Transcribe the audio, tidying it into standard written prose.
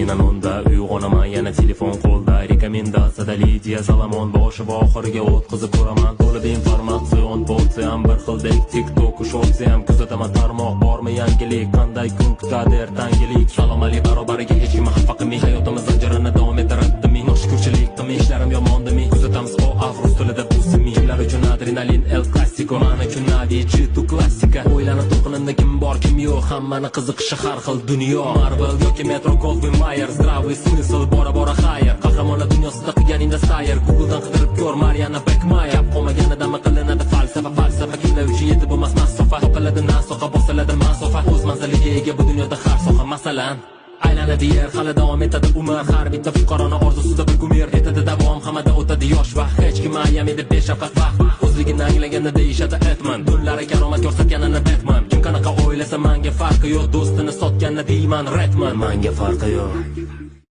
aynan onda uyg'onaman yana telefon qo'lda rekomendatsiyada Lidiya Salomon boshi va oxiriga o'tkazib ko'raman to'lib informatsion bo'lsa ham bir xildek TikTok shorts ham kuzataman tarmoq bormi yangilik qanday kun kutadi ertangilik salom ali barobariga hech kim xafa qilmay hayotimiz zanjirini davom ettiradimi noshkurchilik qilmay ishlarim yomondimi kuzatamiz o rus tilida busimi kimlar uchun adrenalin el classico men uchun navichi tu klassika o'ylanib to'qinimda kim bor kim yo'q hammani qiziqishi har xil dunyo Marvel yoki Metro Goldwyn Mayer zdravый смысл bora xayr qahramonlar dunyosida qilganingda sayr Googledan qidirib ko'r Mariana Beckmayer gap qolmaganidami qilinadi falsafa kimlar uchun yetib bo'lmas masofa topiladi nasoqa bosiladi masofa o'z manziliga ega bu dunyoda har soha masalan aylanadi yer hali davom etadi umr har bitta fuqaroni orzusida bir gumir etadi davom hamada o'tadi yosh vaqt hech kim ayam edi beshafqat vaqt o'zligini anglaganda deyishadi etman tunlari karomat ko'rsatganini Batman kim qanaqa o'ylasa menga farqi yo'q do'stini sotganini deyman Redman menga farqi yo'q